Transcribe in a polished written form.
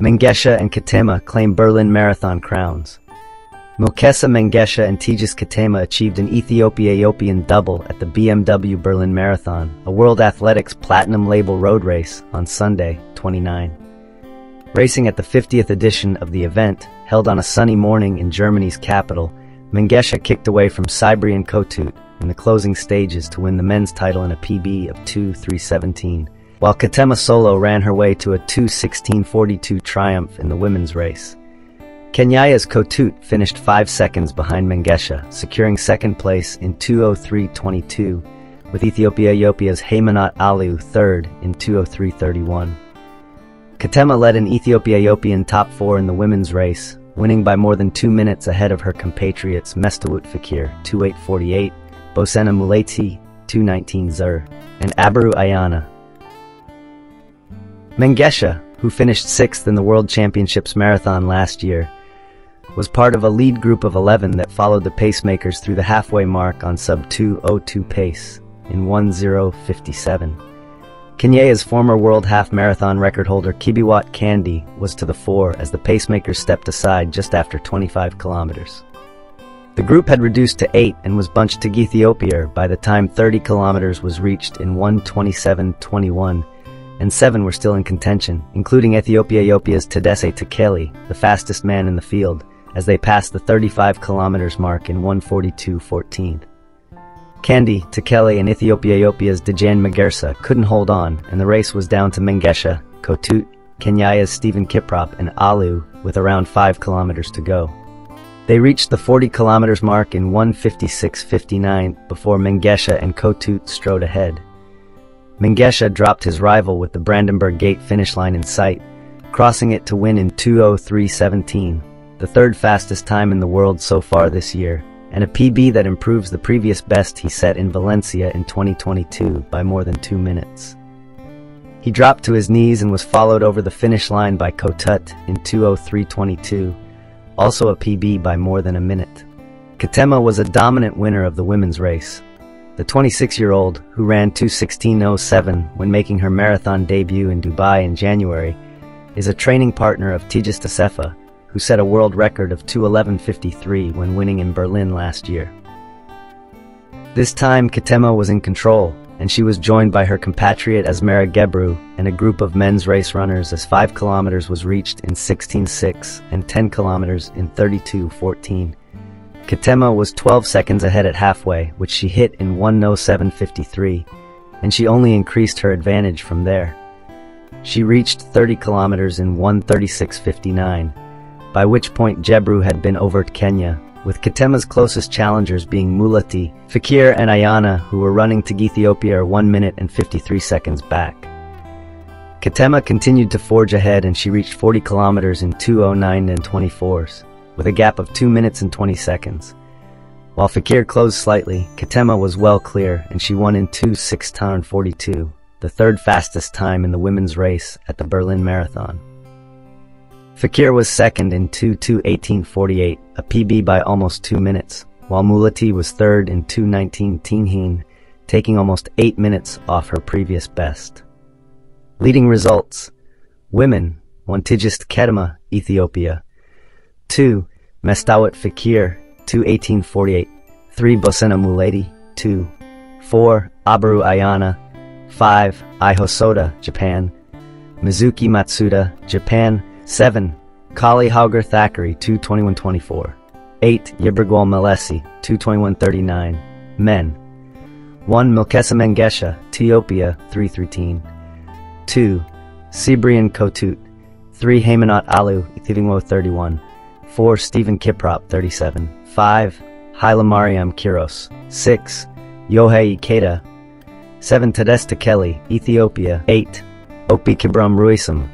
Mengesha and Ketema claim Berlin Marathon crowns. Mengesha and Ketema achieved an Ethiopian double at the BMW Berlin Marathon, a World Athletics Platinum Label road race, on Sunday, 29. Racing at the 50th edition of the event, held on a sunny morning in Germany's capital, Mengesha kicked away from Cyprian Kotut in the closing stages to win the men's title in a PB of 2:3:17, while Ketema solo ran her way to a 2:16:42 triumph in the women's race. Kenya's Kotut finished 5 seconds behind Mengesha, securing second place in 2:03:22, with Ethiopia's Haymanot Aliu third in 2:03:31. Ketema led an Ethiopian top 4 in the women's race, winning by more than 2 minutes ahead of her compatriots Mestawut Fakir 2:8:48, Bosena Muleti 2:19 Zur, and Abaru Ayana. Mengesha, who finished 6th in the World Championships marathon last year, was part of a lead group of 11 that followed the pacemakers through the halfway mark on sub-2:02 pace in 1:0:57. Kenya's former world half-marathon record holder Kibiwott Kandi was to the fore as the pacemakers stepped aside just after 25 kilometers. The group had reduced to 8 and was bunched to Ethiopia by the time 30 kilometers was reached in 1:27:21, and 7 were still in contention, including Ethiopia's Tadesse Tekeli, the fastest man in the field, as they passed the 35 kilometers mark in 1:42:14. Kandi, Tekeli, and Ethiopia's Dejan Magersa couldn't hold on, and the race was down to Mengesha, Kotut, Kenya's Stephen Kiprop, and Alu, with around 5 kilometers to go. They reached the 40 kilometers mark in 1:56:59 before Mengesha and Kotut strode ahead. Mengesha dropped his rival with the Brandenburg Gate finish line in sight, crossing it to win in 2:03:17, the third fastest time in the world so far this year, and a PB that improves the previous best he set in Valencia in 2022 by more than 2 minutes. He dropped to his knees and was followed over the finish line by Kotut in 2:03:22, also a PB by more than a minute. Ketema was a dominant winner of the women's race. The 26-year-old, who ran 2:16:07 when making her marathon debut in Dubai in January, is a training partner of Tigist Assefa, who set a world record of 2:11:53 when winning in Berlin last year. This time, Ketema was in control, and she was joined by her compatriot Asmara Gebru and a group of men's race runners as 5 kilometers was reached in 16:06 and 10 kilometers in 32:14. Ketema was 12 seconds ahead at halfway, which she hit in 1:07:53, and she only increased her advantage from there. She reached 30 kilometers in 1:36:59, by which point Gebru had been over Kenya, with Ketema's closest challengers being Mulati, Fakir, and Ayana, who were running to Ethiopia 1 minute and 53 seconds back. Ketema continued to forge ahead, and she reached 40 kilometers in 2:09:24, with a gap of 2 minutes and 20 seconds. While Fakir closed slightly, Ketema was well clear, and she won in 2:06:42, the third fastest time in the women's race at the Berlin Marathon. Fakir was second in 2:2:18:48, a PB by almost 2 minutes, while Mulati was third in 2:19:10, taking almost 8 minutes off her previous best. Leading results: women, 1 Tigist Ketema, Ethiopia; 2 Mestawut Fakir, 2:18:48; 3 Bosena Muleti, 2; 4 Abaru Ayana; 5 Ihosoda, Japan; Mizuki Matsuda, Japan; 7 Kali Hauger Thackeray, 2:21:24; 8 Yibrigwal Malesi, 2:21:39, men; 1 Mengesha, Ethiopia, 3:13; 2 Cyprian Kotut; 3 Haymanot Aliu, Ethiopia, 31; 4 Stephen Kiprop, 37; 5 Hailemariam Kiros; 6 Yohei Ikeda; 7 Tadesse Tekeli, Ethiopia; 8 Opi Kibram Ruisam,